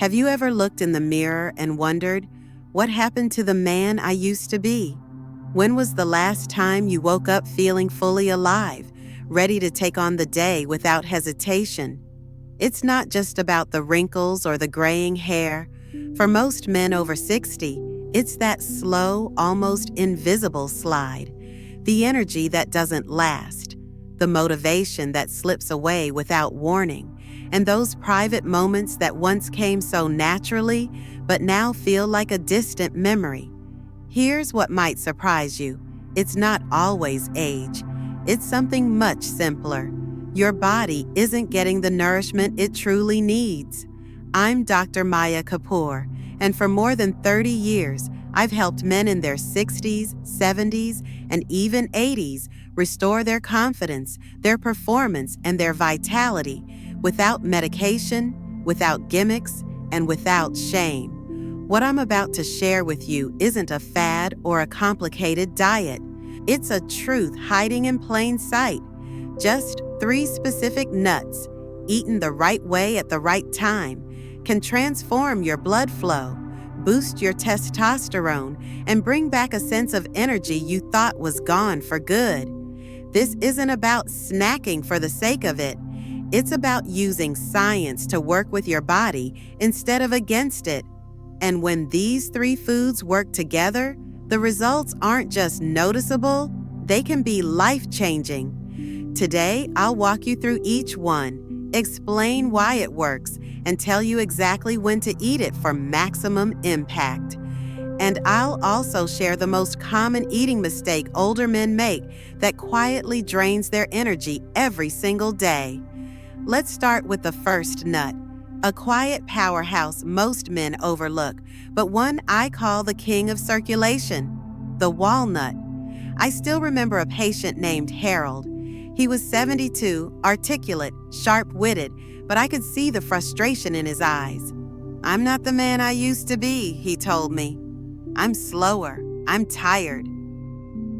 Have you ever looked in the mirror and wondered, what happened to the man I used to be? When was the last time you woke up feeling fully alive, ready to take on the day without hesitation? It's not just about the wrinkles or the graying hair. For most men over 60, it's that slow, almost invisible slide. The energy that doesn't last, the motivation that slips away without warning, and those private moments that once came so naturally but now feel like a distant memory. Here's what might surprise you. It's not always age. It's something much simpler. Your body isn't getting the nourishment it truly needs. I'm Dr. Maya Kapoor, and for more than 30 years, I've helped men in their 60s, 70s, and even 80s restore their confidence, their performance, and their vitality without medication, without gimmicks, and without shame. What I'm about to share with you isn't a fad or a complicated diet. It's a truth hiding in plain sight. Just 3 specific nuts, eaten the right way at the right time, can transform your blood flow, boost your testosterone, and bring back a sense of energy you thought was gone for good. This isn't about snacking for the sake of it. It's about using science to work with your body instead of against it. And when these 3 foods work together, the results aren't just noticeable, they can be life-changing. Today, I'll walk you through each one, explain why it works, and tell you exactly when to eat it for maximum impact. And I'll also share the most common eating mistake older men make that quietly drains their energy every single day. Let's start with the first nut, a quiet powerhouse most men overlook, but one I call the king of circulation, the walnut. I still remember a patient named Harold. He was 72, articulate, sharp-witted, but I could see the frustration in his eyes. "I'm not the man I used to be," he told me. "I'm slower. I'm tired."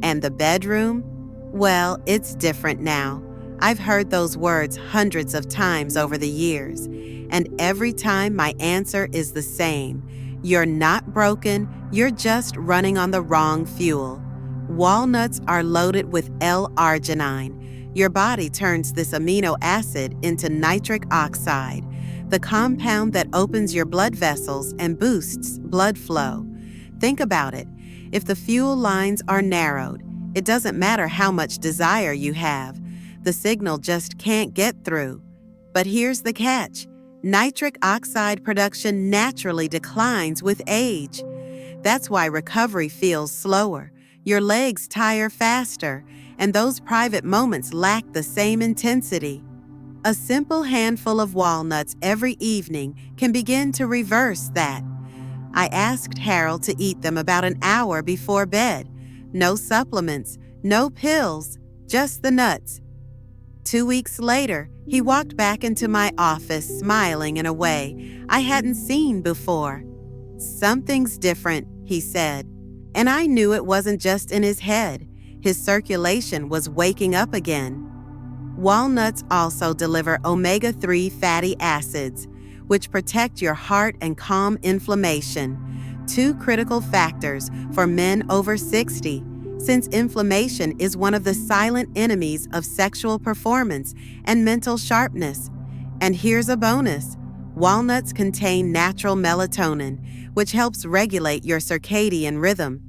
And the bedroom? Well, it's different now. I've heard those words hundreds of times over the years, and every time my answer is the same. You're not broken, you're just running on the wrong fuel. Walnuts are loaded with L-arginine. Your body turns this amino acid into nitric oxide, the compound that opens your blood vessels and boosts blood flow. Think about it. If the fuel lines are narrowed, it doesn't matter how much desire you have. The signal just can't get through. But here's the catch. Nitric oxide production naturally declines with age. That's why recovery feels slower. Your legs tire faster, and those private moments lack the same intensity. A simple handful of walnuts every evening can begin to reverse that. I asked Harold to eat them about an hour before bed. No supplements, no pills, just the nuts. 2 weeks later, he walked back into my office smiling in a way I hadn't seen before. "Something's different," he said. And I knew it wasn't just in his head. His circulation was waking up again. Walnuts also deliver omega-3 fatty acids, which protect your heart and calm inflammation, 2 critical factors for men over 60, since inflammation is one of the silent enemies of sexual performance and mental sharpness. And here's a bonus. Walnuts contain natural melatonin, which helps regulate your circadian rhythm.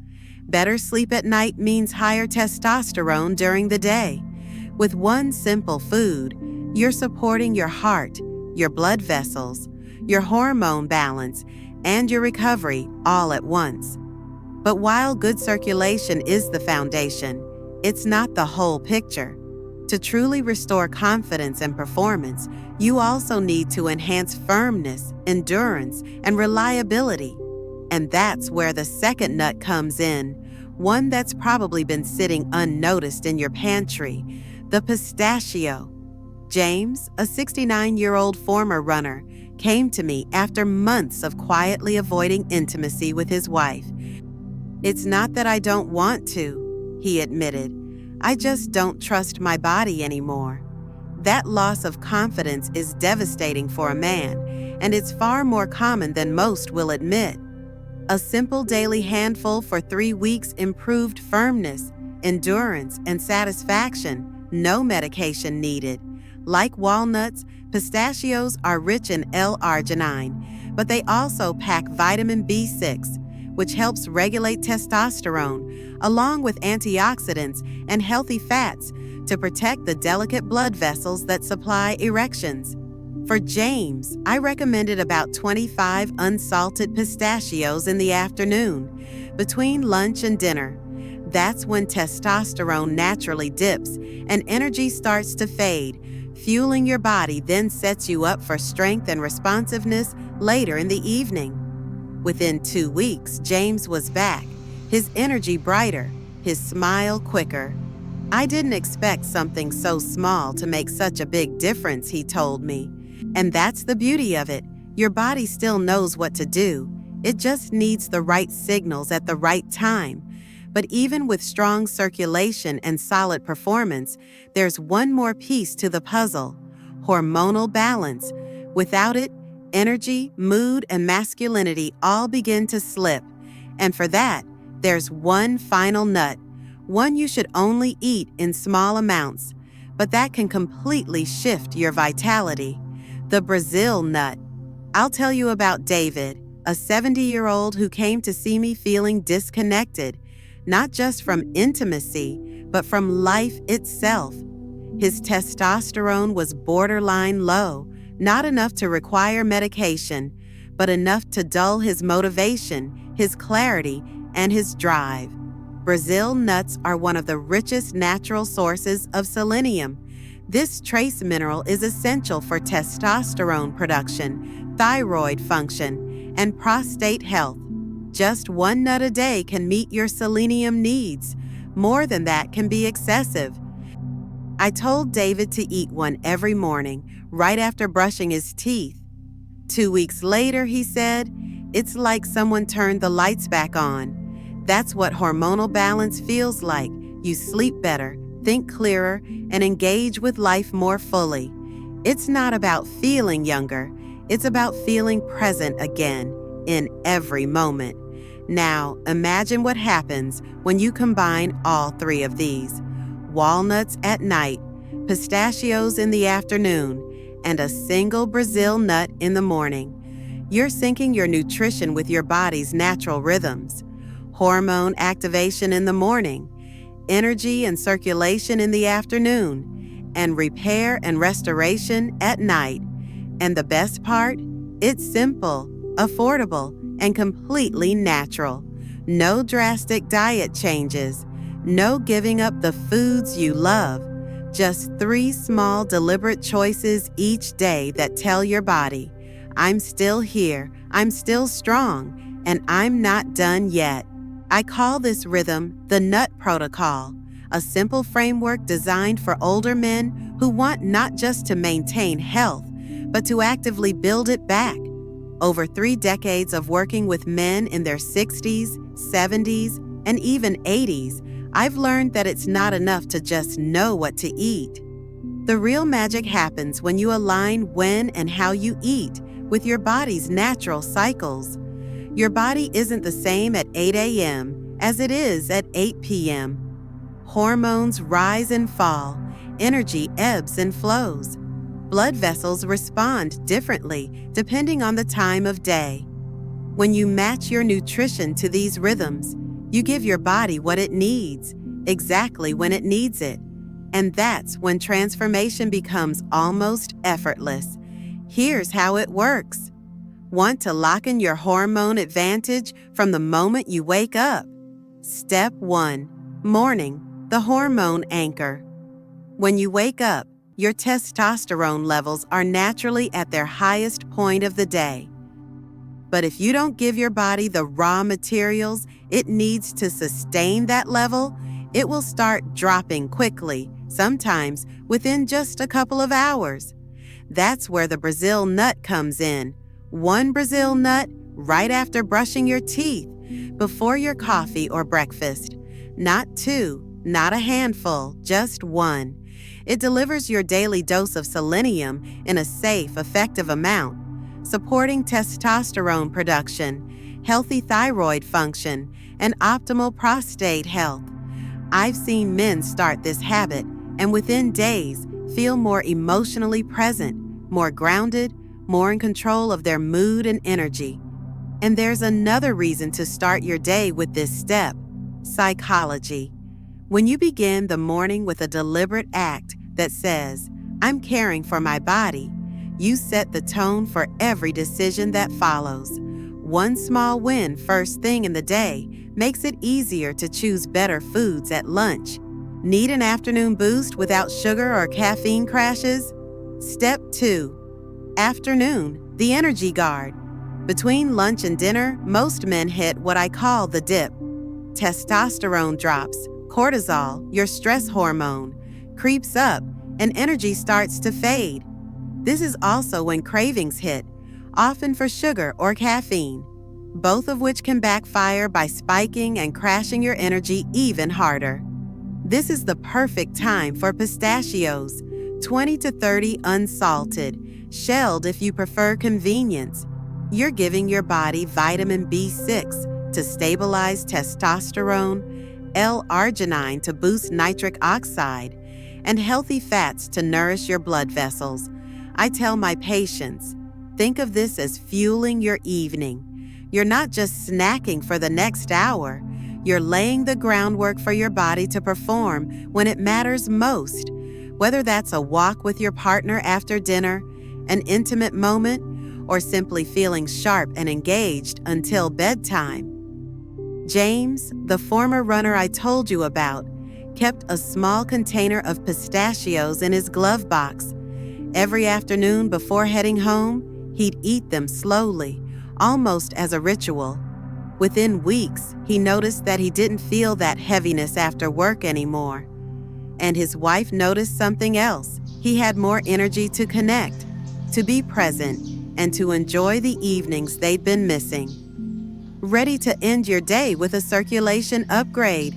Better sleep at night means higher testosterone during the day. With one simple food, you're supporting your heart, your blood vessels, your hormone balance, and your recovery all at once. But while good circulation is the foundation, it's not the whole picture. To truly restore confidence and performance, you also need to enhance firmness, endurance, and reliability. And that's where the second nut comes in, one that's probably been sitting unnoticed in your pantry, the pistachio. James, a 69-year-old former runner, came to me after months of quietly avoiding intimacy with his wife. "It's not that I don't want to," he admitted. "I just don't trust my body anymore." That loss of confidence is devastating for a man, and it's far more common than most will admit. A simple daily handful for 3 weeks improved firmness, endurance, and satisfaction, no medication needed. Like walnuts, pistachios are rich in L-arginine, but they also pack vitamin B6, which helps regulate testosterone, along with antioxidants and healthy fats to protect the delicate blood vessels that supply erections. For James, I recommended about 25 unsalted pistachios in the afternoon, between lunch and dinner. That's when testosterone naturally dips and energy starts to fade. Fueling your body then sets you up for strength and responsiveness later in the evening. Within 2 weeks, James was back, his energy brighter, his smile quicker. I didn't expect something so small to make such a big difference, he told me. And that's the beauty of it. Your body still knows what to do. It just needs the right signals at the right time. But even with strong circulation and solid performance, there's one more piece to the puzzle: hormonal balance. Without it, energy, mood, and masculinity all begin to slip. And for that, there's one final nut, one you should only eat in small amounts, but that can completely shift your vitality: the Brazil nut. I'll tell you about David, a 70-year-old who came to see me feeling disconnected, not just from intimacy, but from life itself. His testosterone was borderline low, not enough to require medication, but enough to dull his motivation, his clarity, and his drive. Brazil nuts are one of the richest natural sources of selenium. This trace mineral is essential for testosterone production, thyroid function, and prostate health. Just one nut a day can meet your selenium needs. More than that can be excessive. I told David to eat one every morning, right after brushing his teeth. 2 weeks later, he said, it's like someone turned the lights back on. That's what hormonal balance feels like. You sleep better, think clearer, and engage with life more fully. It's not about feeling younger. It's about feeling present again, in every moment. Now, imagine what happens when you combine all 3 of these: walnuts at night, pistachios in the afternoon, and a single Brazil nut in the morning. You're syncing your nutrition with your body's natural rhythms. Hormone activation in the morning, energy and circulation in the afternoon, and repair and restoration at night. And the best part? It's simple, affordable, and completely natural. No drastic diet changes. No giving up the foods you love. Just 3 small, deliberate choices each day that tell your body, I'm still here, I'm still strong, and I'm not done yet. I call this rhythm the Nut Protocol, a simple framework designed for older men who want not just to maintain health, but to actively build it back. Over 3 decades of working with men in their 60s, 70s, and even 80s, I've learned that it's not enough to just know what to eat. The real magic happens when you align when and how you eat with your body's natural cycles. Your body isn't the same at 8 a.m. as it is at 8 p.m. Hormones rise and fall, energy ebbs and flows. Blood vessels respond differently depending on the time of day. When you match your nutrition to these rhythms, you give your body what it needs, exactly when it needs it. And that's when transformation becomes almost effortless. Here's how it works. Want to lock in your hormone advantage from the moment you wake up? Step 1. Morning, the hormone anchor. When you wake up, your testosterone levels are naturally at their highest point of the day. But if you don't give your body the raw materials it needs to sustain that level, it will start dropping quickly, sometimes within just a couple of hours. That's where the Brazil nut comes in. 1 Brazil nut right after brushing your teeth, before your coffee or breakfast. Not 2, not a handful, just 1. It delivers your daily dose of selenium in a safe, effective amount, supporting testosterone production, healthy thyroid function, and optimal prostate health. I've seen men start this habit and within days feel more emotionally present, more grounded, more in control of their mood and energy. And there's another reason to start your day with this step: psychology. When you begin the morning with a deliberate act that says, "I'm caring for my body," you set the tone for every decision that follows. One small win first thing in the day makes it easier to choose better foods at lunch. Need an afternoon boost without sugar or caffeine crashes? Step 2. Afternoon, the energy guard. Between lunch and dinner, most men hit what I call the dip. Testosterone drops, cortisol, your stress hormone, creeps up, and energy starts to fade. This is also when cravings hit, often for sugar or caffeine, both of which can backfire by spiking and crashing your energy even harder. This is the perfect time for pistachios, 20 to 30 unsalted, shelled if you prefer convenience. You're giving your body vitamin B6 to stabilize testosterone, L-arginine to boost nitric oxide, and healthy fats to nourish your blood vessels. I tell my patients, think of this as fueling your evening. You're not just snacking for the next hour. You're laying the groundwork for your body to perform when it matters most, whether that's a walk with your partner after dinner, an intimate moment, or simply feeling sharp and engaged until bedtime. James, the former runner I told you about, kept a small container of pistachios in his glove box. Every afternoon before heading home, he'd eat them slowly, almost as a ritual. Within weeks, he noticed that he didn't feel that heaviness after work anymore. And his wife noticed something else. He had more energy to connect, to be present, and to enjoy the evenings they'd been missing. Ready to end your day with a circulation upgrade.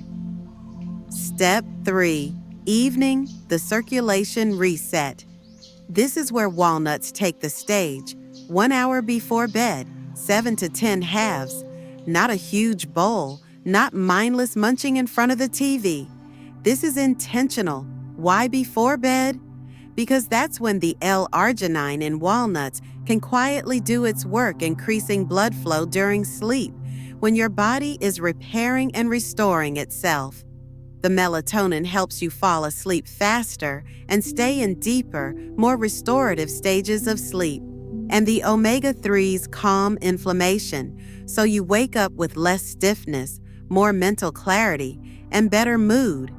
Step 3. Evening, the circulation reset. This is where walnuts take the stage. 1 hour before bed, 7 to 10 halves. Not a huge bowl, not mindless munching in front of the TV. This is intentional. Why before bed? Because that's when the L-arginine in walnuts can quietly do its work, increasing blood flow during sleep, when your body is repairing and restoring itself. The melatonin helps you fall asleep faster and stay in deeper, more restorative stages of sleep. And the omega-3s calm inflammation, so you wake up with less stiffness, more mental clarity, and better mood.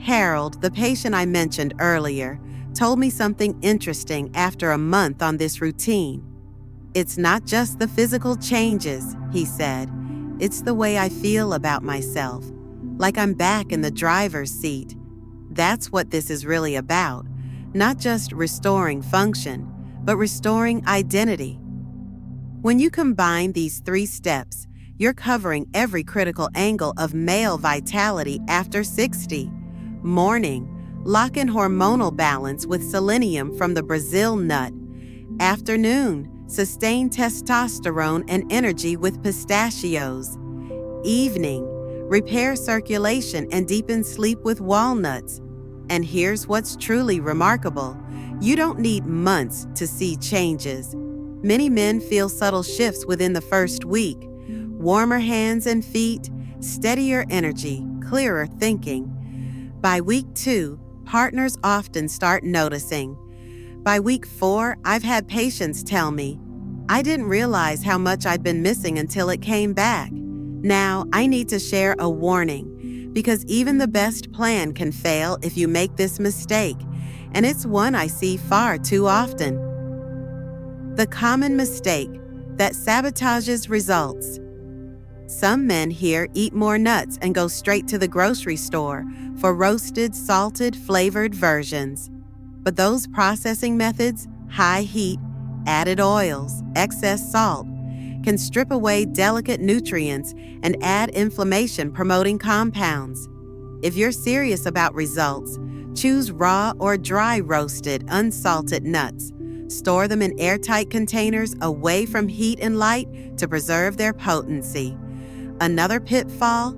Harold, the patient I mentioned earlier, told me something interesting after a month on this routine. "It's not just the physical changes," he said. "It's the way I feel about myself, like I'm back in the driver's seat." That's what this is really about, not just restoring function, but restoring identity. When you combine these 3 steps, you're covering every critical angle of male vitality after 60. Morning, lock in hormonal balance with selenium from the Brazil nut. Afternoon, sustain testosterone and energy with pistachios. Evening, repair circulation and deepen sleep with walnuts. And here's what's truly remarkable. You don't need months to see changes. Many men feel subtle shifts within the first week. Warmer hands and feet, steadier energy, clearer thinking. By week 2, partners often start noticing. By week 4, I've had patients tell me, "I didn't realize how much I'd been missing until it came back." Now, I need to share a warning, because even the best plan can fail if you make this mistake, and it's one I see far too often. The common mistake that sabotages results. Some men here eat more nuts and go straight to the grocery store for roasted, salted, flavored versions. But those processing methods, high heat, added oils, excess salt, can strip away delicate nutrients and add inflammation-promoting compounds. If you're serious about results, Choose raw or dry roasted, unsalted nuts. Store them in airtight containers away from heat and light to preserve their potency. Another pitfall?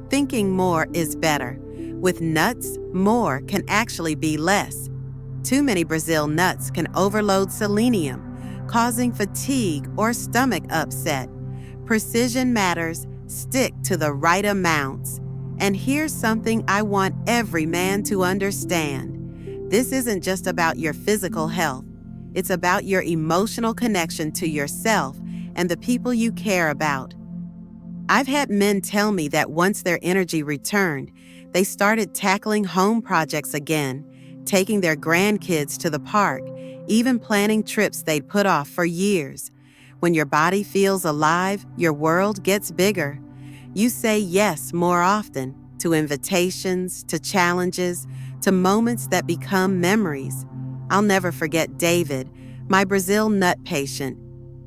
Thinking more is better. With nuts, more can actually be less. Too many Brazil nuts can overload selenium, causing fatigue or stomach upset. Precision matters. Stick to the right amounts. And here's something I want every man to understand. This isn't just about your physical health. It's about your emotional connection to yourself and the people you care about. I've had men tell me that once their energy returned, they started tackling home projects again, taking their grandkids to the park, even planning trips they'd put off for years. When your body feels alive, your world gets bigger. You say yes more often to invitations, to challenges, to moments that become memories. I'll never forget David, my Brazil nut patient,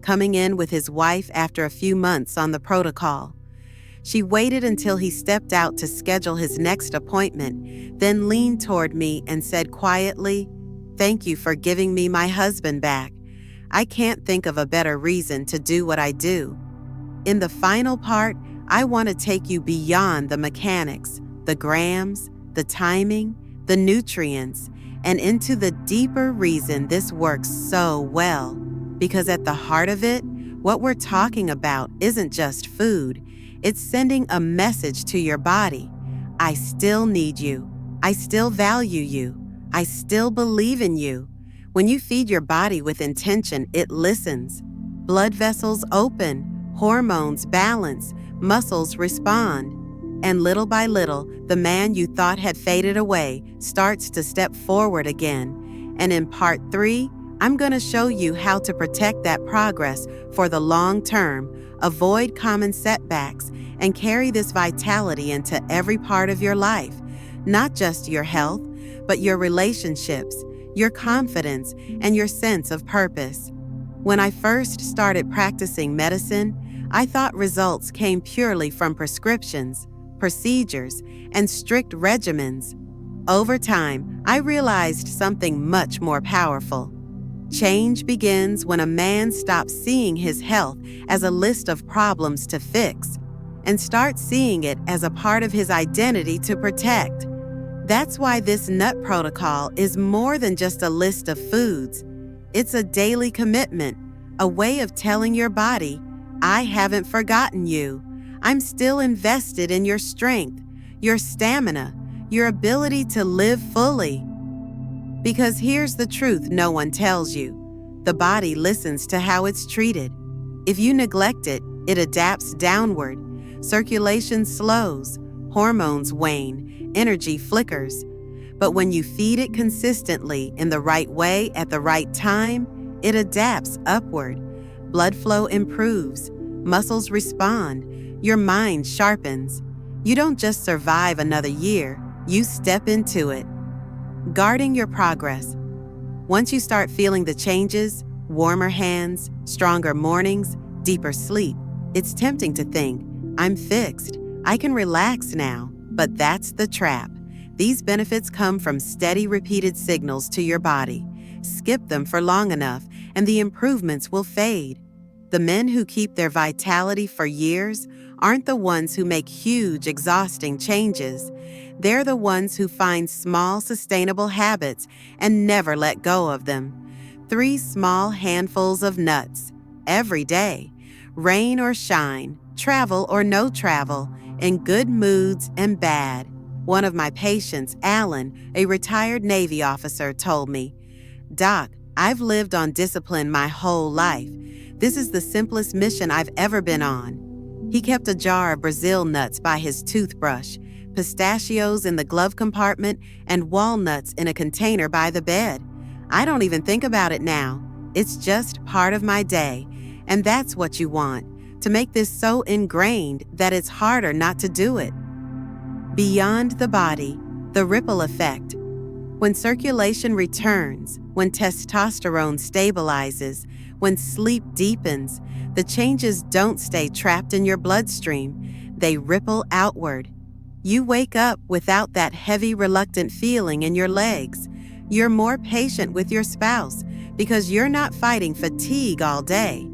coming in with his wife after a few months on the protocol. She waited until he stepped out to schedule his next appointment, then leaned toward me and said quietly, "Thank you for giving me my husband back. I can't think of a better reason to do what I do." In the final part, I want to take you beyond the mechanics, the grams, the timing, the nutrients, and into the deeper reason this works so well. Because at the heart of it, what we're talking about isn't just food. It's sending a message to your body. I still need you. I still value you. I still believe in you. When you feed your body with intention, it listens. Blood vessels open, hormones balance, muscles respond. And little by little, the man you thought had faded away starts to step forward again. And in part 3, I'm going to show you how to protect that progress for the long term, avoid common setbacks, and carry this vitality into every part of your life, not just your health, but your relationships, your confidence, and your sense of purpose. When I first started practicing medicine, I thought results came purely from prescriptions, procedures, and strict regimens. Over time, I realized something much more powerful. Change begins when a man stops seeing his health as a list of problems to fix and starts seeing it as a part of his identity to protect. That's why this nut protocol is more than just a list of foods. It's a daily commitment, a way of telling your body, I haven't forgotten you. I'm still invested in your strength, your stamina, your ability to live fully. Because here's the truth no one tells you. The body listens to how it's treated. If you neglect it, it adapts downward. Circulation slows, hormones wane, energy flickers. But when you feed it consistently in the right way at the right time, it adapts upward. Blood flow improves, muscles respond, your mind sharpens. You don't just survive another year, you step into it. Guarding your progress. Once you start feeling the changes, warmer hands, stronger mornings, deeper sleep, it's tempting to think, I'm fixed, I can relax now. But that's the trap. These benefits come from steady repeated signals to your body. Skip them for long enough and the improvements will fade. The men who keep their vitality for years aren't the ones who make huge, exhausting changes. They're the ones who find small, sustainable habits and never let go of them. 3 small handfuls of nuts every day, rain or shine, travel or no travel, in good moods and bad. One of my patients, Alan, a retired Navy officer, told me, "Doc, I've lived on discipline my whole life. This is the simplest mission I've ever been on." He kept a jar of Brazil nuts by his toothbrush, pistachios in the glove compartment, and walnuts in a container by the bed. I don't even think about it now. It's just part of my day. And that's what you want, to make this so ingrained that it's harder not to do it. Beyond the body, the ripple effect. When circulation returns, when testosterone stabilizes, when sleep deepens, the changes don't stay trapped in your bloodstream. They ripple outward. You wake up without that heavy, reluctant feeling in your legs. You're more patient with your spouse because you're not fighting fatigue all day.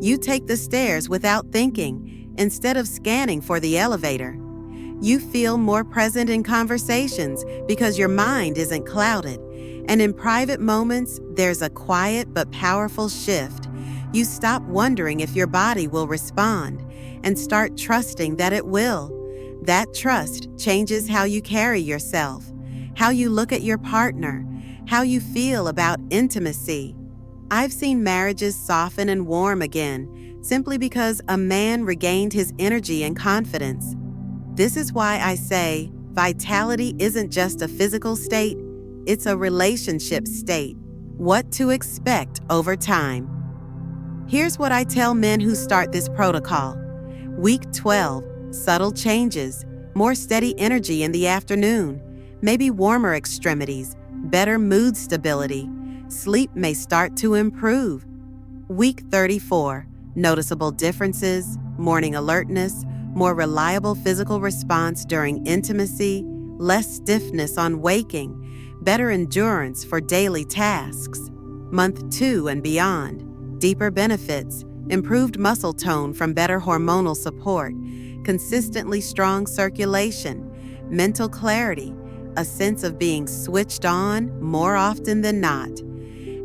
You take the stairs without thinking instead of scanning for the elevator. You feel more present in conversations because your mind isn't clouded. And in private moments, there's a quiet but powerful shift. You stop wondering if your body will respond and start trusting that it will. That trust changes how you carry yourself, how you look at your partner, how you feel about intimacy. I've seen marriages soften and warm again simply because a man regained his energy and confidence. This is why I say vitality isn't just a physical state, it's a relationship state. What to expect over time. Here's what I tell men who start this protocol. Week 12, subtle changes, more steady energy in the afternoon, maybe warmer extremities, better mood stability. Sleep may start to improve. Week 34, noticeable differences, morning alertness, more reliable physical response during intimacy, less stiffness on waking, better endurance for daily tasks. Month 2 and beyond, deeper benefits, improved muscle tone from better hormonal support, consistently strong circulation, mental clarity, a sense of being switched on more often than not.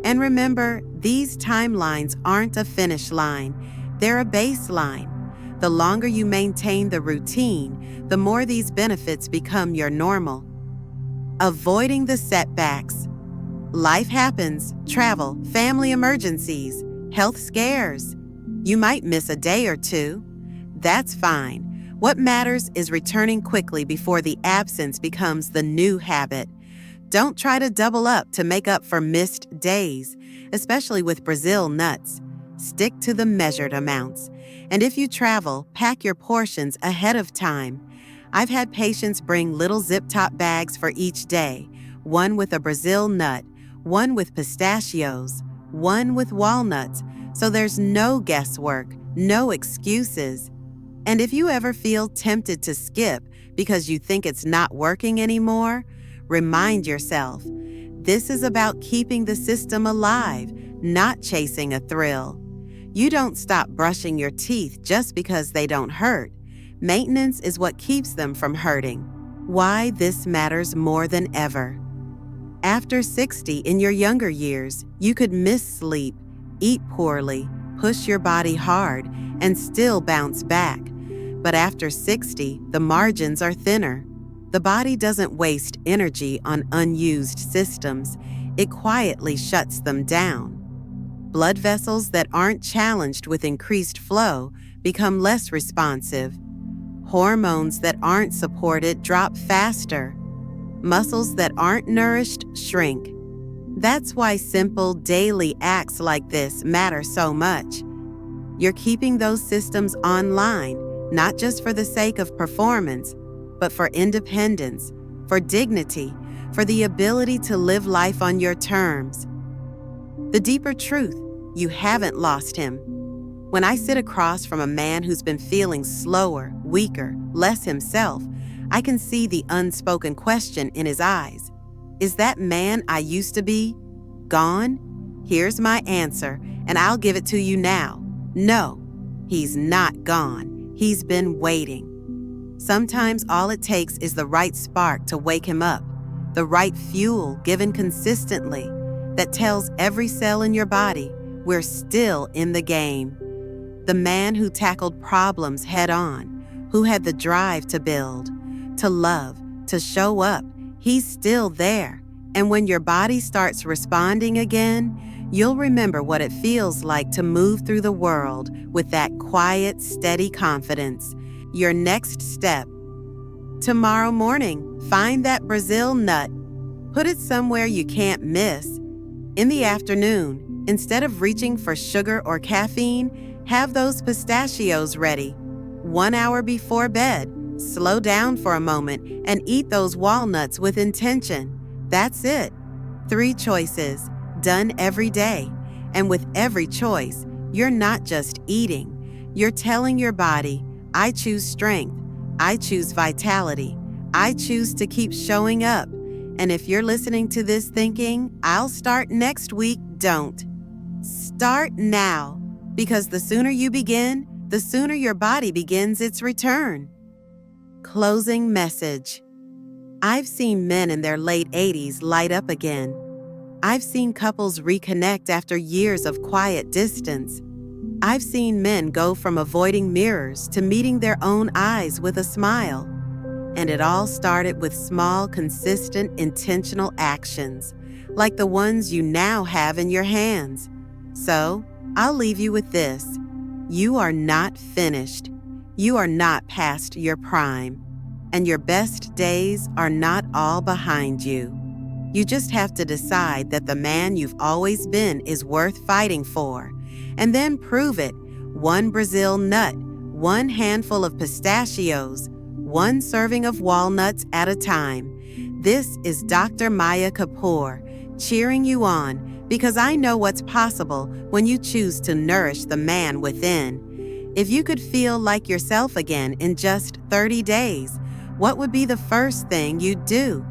And remember, these timelines aren't a finish line, they're a baseline. The longer you maintain the routine, the more these benefits become your normal. Avoiding the setbacks. Life happens, travel, family emergencies, health scares. You might miss a day or two. That's fine. What matters is returning quickly before the absence becomes the new habit. Don't try to double up to make up for missed days, especially with Brazil nuts. Stick to the measured amounts. And if you travel, pack your portions ahead of time. I've had patients bring little zip-top bags for each day, one with a Brazil nut, one with pistachios, one with walnuts, so there's no guesswork, no excuses. And if you ever feel tempted to skip because you think it's not working anymore, remind yourself, this is about keeping the system alive, not chasing a thrill. You don't stop brushing your teeth just because they don't hurt. Maintenance is what keeps them from hurting. Why this matters more than ever. After 60 in your younger years, you could miss sleep, eat poorly, push your body hard, and still bounce back. But after 60, the margins are thinner. The body doesn't waste energy on unused systems. It quietly shuts them down. Blood vessels that aren't challenged with increased flow become less responsive. Hormones that aren't supported drop faster. Muscles that aren't nourished shrink. That's why simple daily acts like this matter so much. You're keeping those systems online, not just for the sake of performance, but for independence, for dignity, for the ability to live life on your terms. The deeper truth, you haven't lost him. When I sit across from a man who's been feeling slower, weaker, less himself, I can see the unspoken question in his eyes. Is that man I used to be gone? Here's my answer, and I'll give it to you now. No, he's not gone. He's been waiting. Sometimes all it takes is the right spark to wake him up, the right fuel given consistently that tells every cell in your body we're still in the game. The man who tackled problems head on, who had the drive to build, to love, to show up, he's still there. And when your body starts responding again, you'll remember what it feels like to move through the world with that quiet, steady confidence. Your next step. Tomorrow morning, find that Brazil nut. Put it somewhere you can't miss. In the afternoon, instead of reaching for sugar or caffeine, have those pistachios ready. 1 hour before bed, slow down for a moment and eat those walnuts with intention. That's it. 3 choices, done every day. And with every choice, you're not just eating. You're telling your body, I choose strength, I choose vitality, I choose to keep showing up. And if you're listening to this thinking, I'll start next week, don't. Start now, because the sooner you begin, the sooner your body begins its return. Closing message. I've seen men in their late 80s light up again. I've seen couples reconnect after years of quiet distance. I've seen men go from avoiding mirrors to meeting their own eyes with a smile. And it all started with small, consistent, intentional actions, like the ones you now have in your hands. So, I'll leave you with this. You are not finished. You are not past your prime. And your best days are not all behind you. You just have to decide that the man you've always been is worth fighting for, and then prove it, one Brazil nut, one handful of pistachios, one serving of walnuts at a time. This is Dr. Maya Kapoor, cheering you on, because I know what's possible when you choose to nourish the man within. If you could feel like yourself again in just 30 days, what would be the first thing you'd do?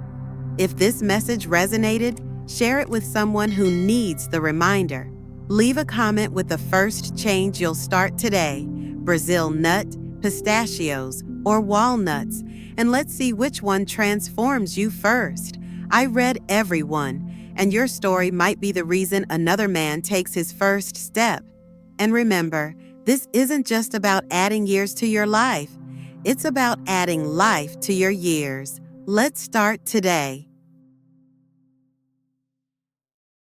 If this message resonated, share it with someone who needs the reminder. Leave a comment with the first change you'll start today: Brazil nut, pistachios, or walnuts, and let's see which one transforms you first. I read every one, and your story might be the reason another man takes his first step. And remember, this isn't just about adding years to your life. It's about adding life to your years. Let's start today.